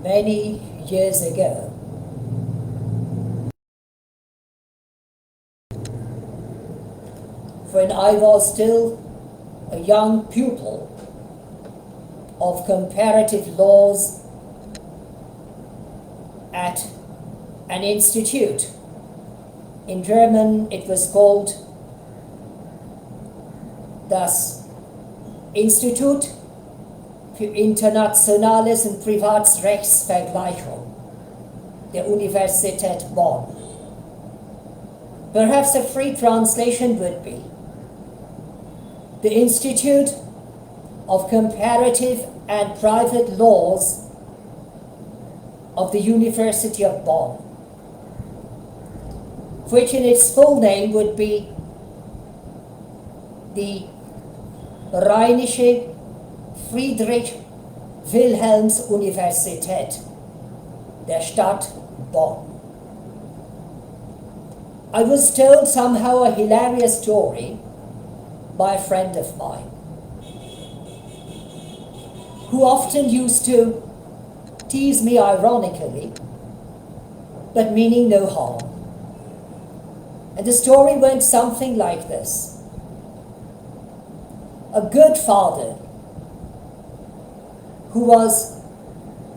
many years ago, when I was still a young pupil of comparative laws at an institute. In German it was called das Institut für Internationales und Privatrechtsvergleichung der Universität Bonn. Perhaps a free translation would be the Institute of Comparative and Private Laws of the University of Bonn, which in its full name would be the Rheinische Friedrich-Wilhelms-Universität der Stadt Bonn. I was told somehow a hilarious story by a friend of mine, who often used to tease me ironically, but meaning no harm. And the story went something like this. A good father who was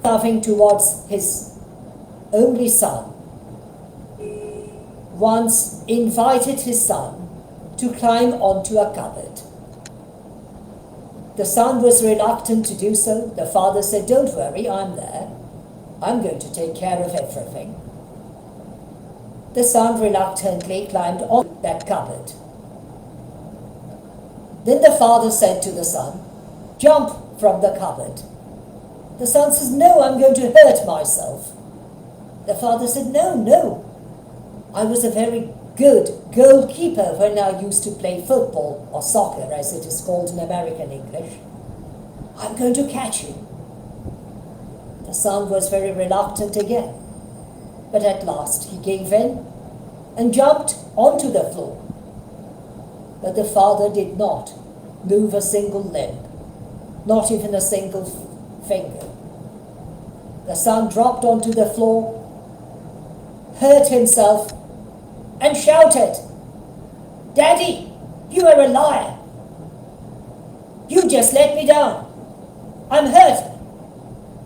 loving towards his only son once invited his son to climb onto a cupboard. The son was reluctant to do so. The father said, "Don't worry, I'm there. I'm going to take care of everything." The son reluctantly climbed on that cupboard. Then the father said to the son, "Jump from the cupboard." The son says, "No, I'm going to hurt myself." The father said, No, I was a very good goalkeeper when I used to play football, or soccer as it is called in American English. I'm going to catch you." The son was very reluctant again, but at last he gave in and jumped onto the floor. But the father did not move a single limb, not even a single finger. The son dropped onto the floor, hurt himself, and shouted, "Daddy, you are a liar. You just let me down. I'm hurt."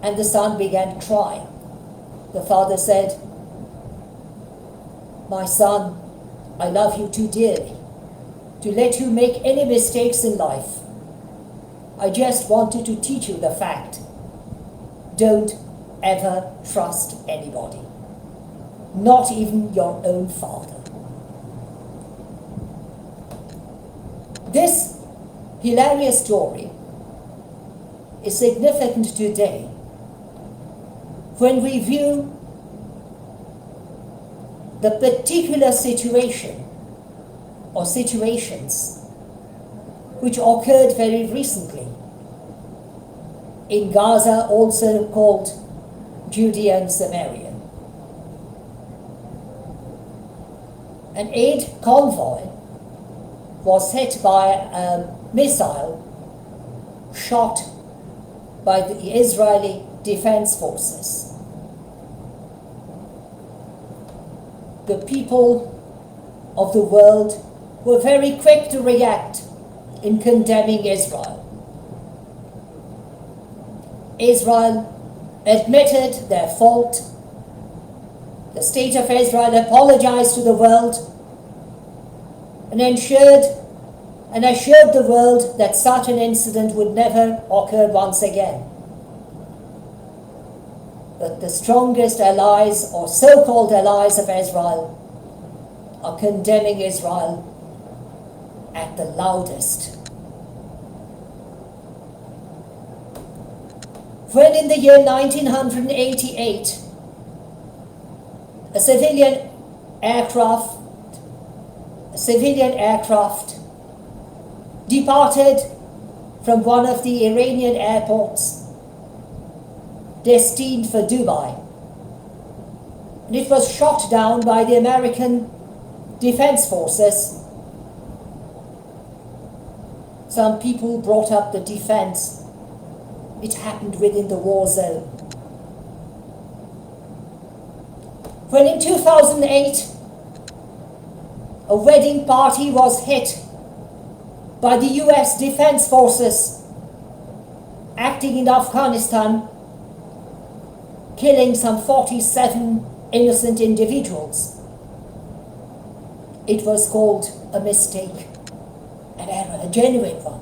And the son began crying. The father said, "My son, I love you too dearly to let you make any mistakes in life. I just wanted to teach you the fact. Don't ever trust anybody, not even your own father." This hilarious story is significant today when we view the particular situation or situations which occurred very recently in Gaza, also called Judea and Samaria. An aid convoy was hit by a missile shot by the Israeli Defense Forces. The people of the world were very quick to react in condemning Israel. Israel admitted their fault. The state of Israel apologized to the world and assured the world that such an incident would never occur once again. But the strongest allies, or so-called allies of Israel, are condemning Israel at the loudest. When in the year 1988, a civilian aircraft departed from one of the Iranian airports destined for Dubai, and it was shot down by the American Defense Forces. Some people brought up the defense. It happened within the war zone. When in 2008 a wedding party was hit by the US Defense Forces acting in Afghanistan, killing some 47 innocent individuals, it was called a mistake, an error, a genuine one.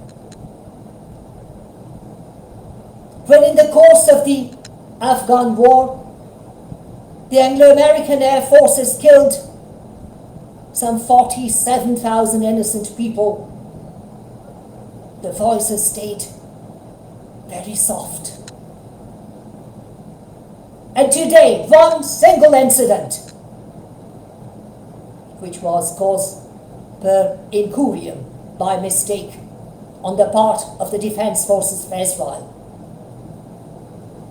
When in the course of the Afghan war, the Anglo-American Air Forces killed some 47,000 innocent people, the voices stayed very soft. And today, one single incident, which was caused per incurium, by mistake, on the part of the Defense Forces of Israel,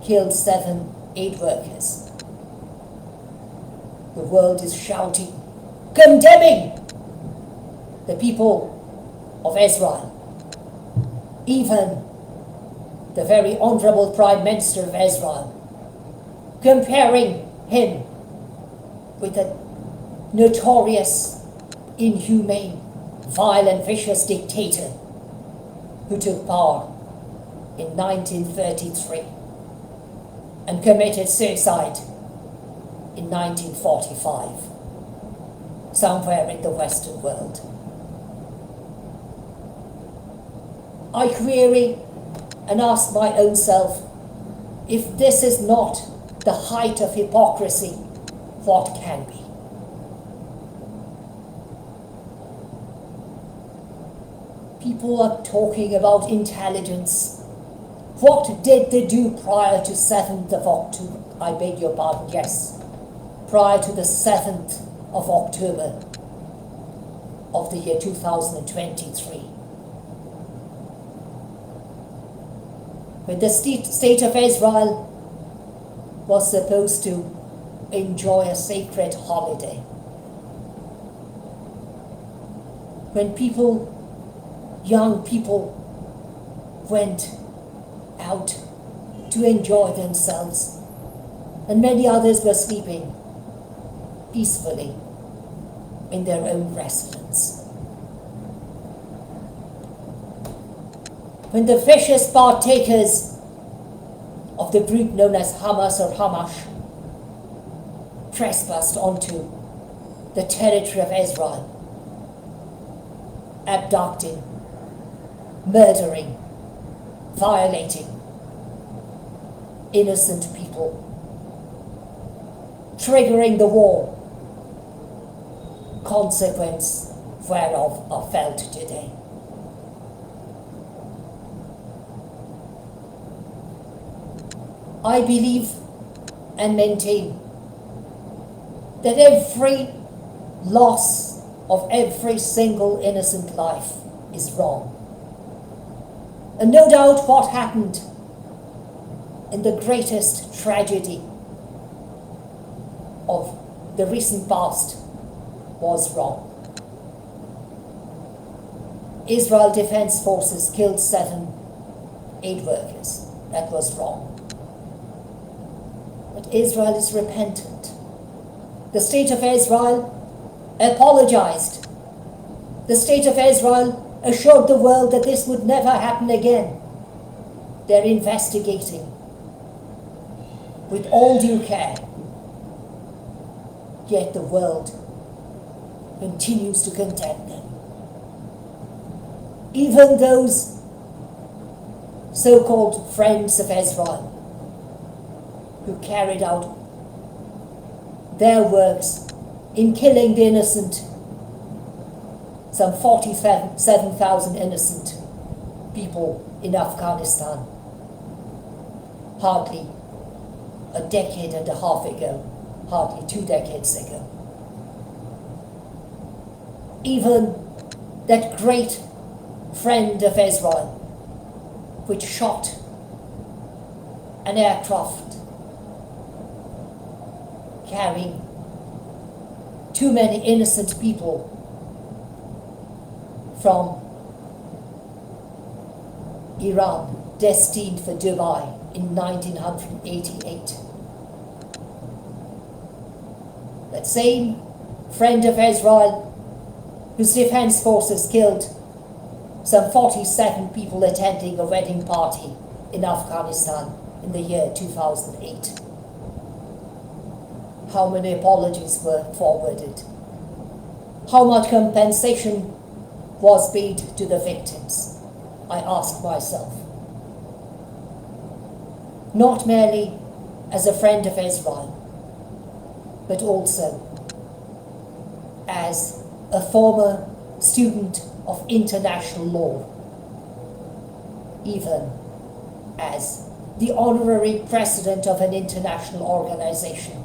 killed 7 aid workers. The world is shouting, condemning the people of Israel. Even the very Honorable Prime Minister of Israel, comparing him with a notorious, inhumane, vile and vicious dictator who took power in 1933 and committed suicide in 1945, somewhere in the Western world. I query and ask my own self, if this is not the height of hypocrisy, what can be? People are talking about intelligence. What did they do prior to 7th of October? I beg your pardon, yes. Prior to the 7th of October of the year 2023. When the state of Israel was supposed to enjoy a sacred holiday. When people, young people, went out to enjoy themselves, and many others were sleeping peacefully in their own residence. When the vicious partakers of the group known as Hamas or Hamash trespassed onto the territory of Israel, abducting, murdering, violating innocent people, triggering the war, consequence whereof are felt today. I believe and maintain that every loss of every single innocent life is wrong. And no doubt what happened in the greatest tragedy of the recent past was wrong. Israel Defense Forces killed 7 aid workers. That was wrong. But Israel is repentant. The state of Israel apologized. The state of Israel assured the world that this would never happen again. They're investigating with all due care. Yet the world continues to condemn them. Even those so-called friends of Israel who carried out their works in killing the innocent, some 47,000 innocent people in Afghanistan, hardly a decade and a half ago, hardly 2 decades ago. Even that great friend of Israel, which shot an aircraft carrying too many innocent people from Iran, destined for Dubai in 1988. That same friend of Israel whose defense forces killed some 47 people attending a wedding party in Afghanistan in the year 2008. How many apologies were forwarded? How much compensation was paid to the victims? I asked myself. Not merely as a friend of Israel, but also as a former student of international law, even as the honorary president of an international organization,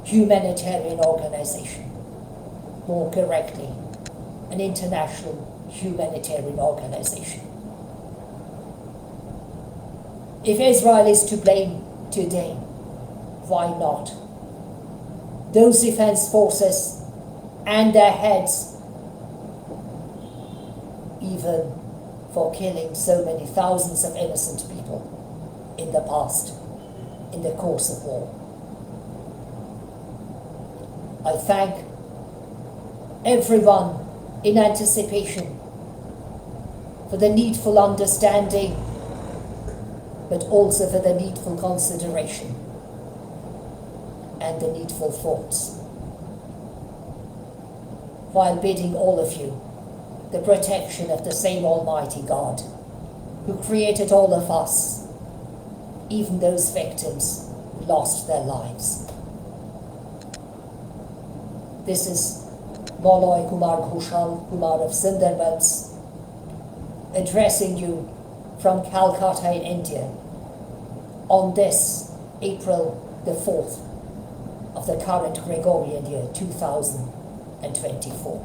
humanitarian organization, more correctly, an international humanitarian organization. If Israel is to blame today, why not those defense forces and their heads, even for killing so many thousands of innocent people in the past, in the course of war? I thank everyone in anticipation for the needful understanding, but also for the needful consideration and the needful thoughts, while bidding all of you the protection of the same Almighty God who created all of us, even those victims who lost their lives. This is Molloy Kumar Ghoshal Kumar of Sundarbans addressing you from Calcutta in India on this April the 4th of the current Gregorian year 2024.